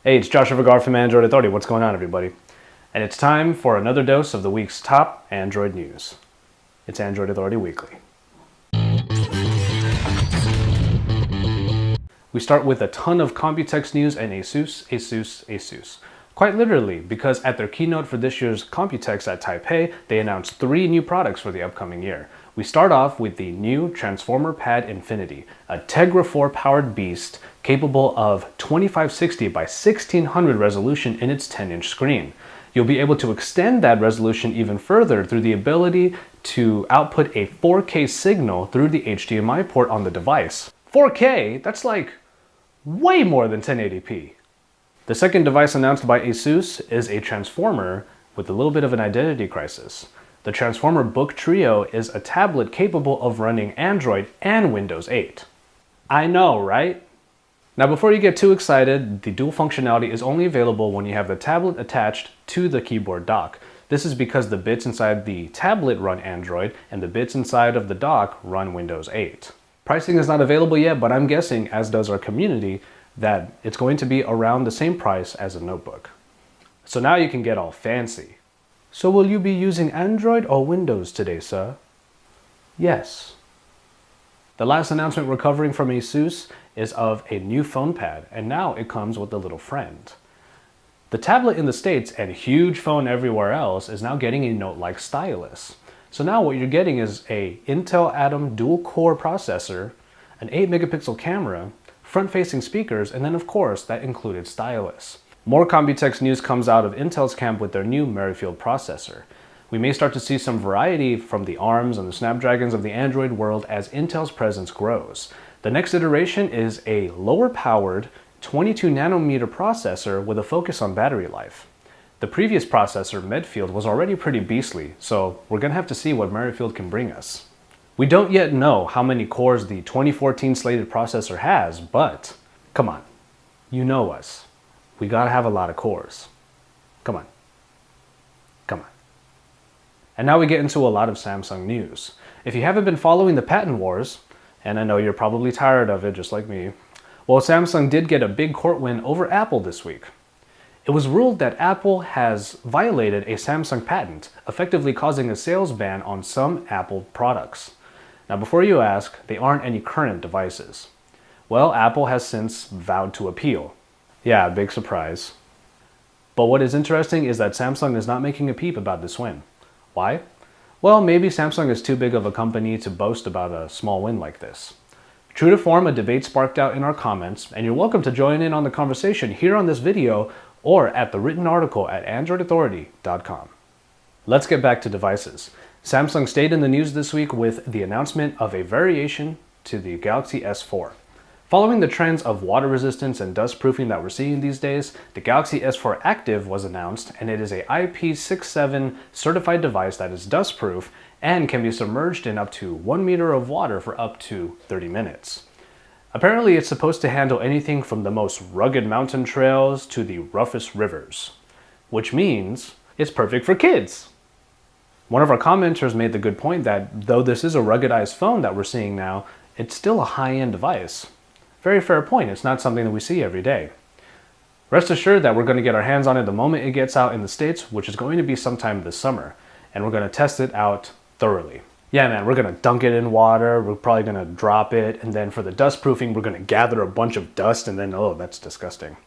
Hey, it's Joshua Vergara from Android Authority. What's going on, everybody? And it's time for another dose of the week's top Android news. It's Android Authority Weekly. We start with a ton of Computex news and ASUS. Quite literally, because at their keynote for this year's Computex at Taipei, they announced 3 new products for the upcoming year. We start off with the new Transformer Pad Infinity, a Tegra 4 powered beast capable of 2560 by 1600 resolution in its 10-inch screen. You'll be able to extend that resolution even further through the ability to output a 4K signal through the HDMI port on the device. 4K? That's like way more than 1080p. The second device announced by ASUS is a Transformer with a little bit of an identity crisis. The Transformer Book Trio is a tablet capable of running Android and Windows 8. I know, right? Now before you get too excited, the dual functionality is only available when you have the tablet attached to the keyboard dock. This is because the bits inside the tablet run Android and the bits inside of the dock run Windows 8. Pricing is not available yet, but I'm guessing, as does our community, that it's going to be around the same price as a notebook. So now you can get all fancy. So will you be using Android or Windows today, sir? Yes. The last announcement we're covering from ASUS is of a new phone pad, and now it comes with a little friend. The tablet in the States and huge phone everywhere else is now getting a Note-like stylus. So now what you're getting is a Intel Atom dual-core processor, an 8-megapixel camera, front-facing speakers, and then of course that included stylus. More Computex news comes out of Intel's camp with their new Merrifield processor. We may start to see some variety from the ARMs and the Snapdragons of the Android world as Intel's presence grows. The next iteration is a lower-powered 22nm processor with a focus on battery life. The previous processor, Medfield, was already pretty beastly, so we're going to have to see what Merrifield can bring us. We don't yet know how many cores the 2014 slated processor has, but come on, you know us. We gotta have a lot of cores. Come on. Come on. And now we get into a lot of Samsung news. If you haven't been following the patent wars, and I know you're probably tired of it just like me, well, Samsung did get a big court win over Apple this week. It was ruled that Apple has violated a Samsung patent, effectively causing a sales ban on some Apple products. Now before you ask, they aren't any current devices. Well, Apple has since vowed to appeal. Yeah, big surprise. But what is interesting is that Samsung is not making a peep about this win. Why? Well, maybe Samsung is too big of a company to boast about a small win like this. True to form, a debate sparked out in our comments, and you're welcome to join in on the conversation here on this video or at the written article at androidauthority.com. Let's get back to devices. Samsung stayed in the news this week with the announcement of a variation to the Galaxy S4. Following the trends of water resistance and dust proofing that we're seeing these days, the Galaxy S4 Active was announced, and it is a IP67 certified device that is dust proof and can be submerged in up to 1 meter of water for up to 30 minutes. Apparently it's supposed to handle anything from the most rugged mountain trails to the roughest rivers, which means it's perfect for kids. One of our commenters made the good point that though this is a ruggedized phone that we're seeing now, it's still a high-end device. Very fair point, it's not something that we see every day. Rest assured that we're going to get our hands on it the moment it gets out in the States, which is going to be sometime this summer, and we're going to test it out thoroughly. Yeah man, we're going to dunk it in water, we're probably going to drop it, and then for the dust proofing we're going to gather a bunch of dust and then, oh, that's disgusting.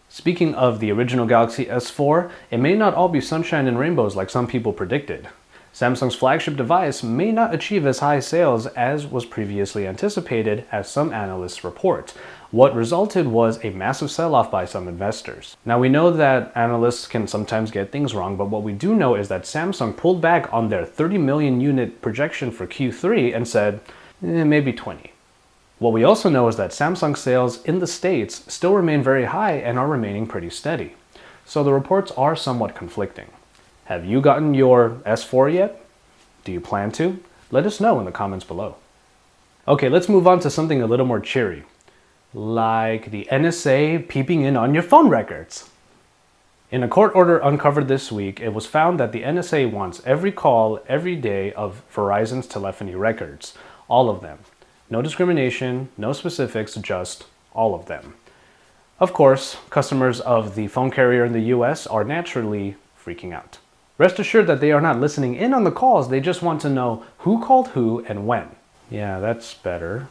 Speaking of the original Galaxy S4, it may not all be sunshine and rainbows like some people predicted. Samsung's flagship device may not achieve as high sales as was previously anticipated, as some analysts report. What resulted was a massive sell-off by some investors. Now we know that analysts can sometimes get things wrong, but what we do know is that Samsung pulled back on their 30 million unit projection for Q3 and said, maybe 20. What we also know is that Samsung sales in the States still remain very high and are remaining pretty steady. So the reports are somewhat conflicting. Have you gotten your S4 yet? Do you plan to? Let us know in the comments below. Okay, let's move on to something a little more cheery, like the NSA peeping in on your phone records. In a court order uncovered this week, it was found that the NSA wants every call every day of Verizon's telephony records, all of them. No discrimination, no specifics, just all of them. Of course, customers of the phone carrier in the US are naturally freaking out. Rest assured that they are not listening in on the calls, they just want to know who called who and when. Yeah, that's better.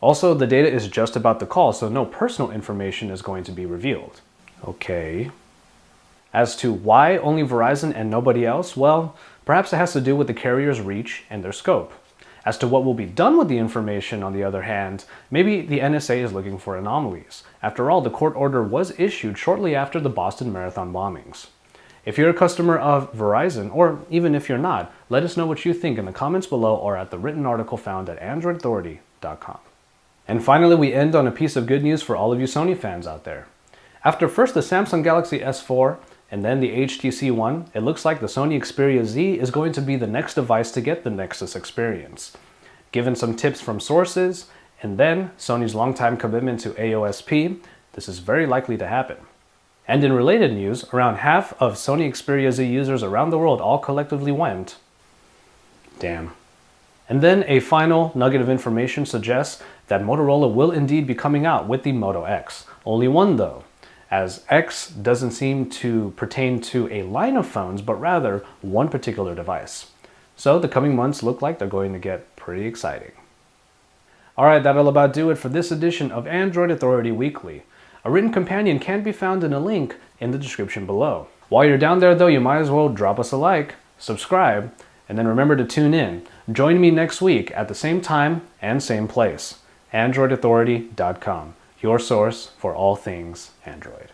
Also, the data is just about the call, so no personal information is going to be revealed. Okay. As to why only Verizon and nobody else, well, perhaps it has to do with the carrier's reach and their scope. As to what will be done with the information, on the other hand, maybe the NSA is looking for anomalies. After all, the court order was issued shortly after the Boston Marathon bombings. If you're a customer of Verizon, or even if you're not, let us know what you think in the comments below or at the written article found at androidauthority.com. And finally, we end on a piece of good news for all of you Sony fans out there. After first the Samsung Galaxy S4 and then the HTC One, it looks like the Sony Xperia Z is going to be the next device to get the Nexus experience. Given some tips from sources, and then Sony's longtime commitment to AOSP, this is very likely to happen. And in related news, around half of Sony Xperia Z users around the world all collectively went, damn. And then a final nugget of information suggests that Motorola will indeed be coming out with the Moto X. Only one though, as X doesn't seem to pertain to a line of phones, but rather one particular device. So the coming months look like they're going to get pretty exciting. Alright, that'll about do it for this edition of Android Authority Weekly. A written companion can be found in a link in the description below. While you're down there though, you might as well drop us a like, subscribe, and then remember to tune in. Join me next week at the same time and same place. AndroidAuthority.com, your source for all things Android.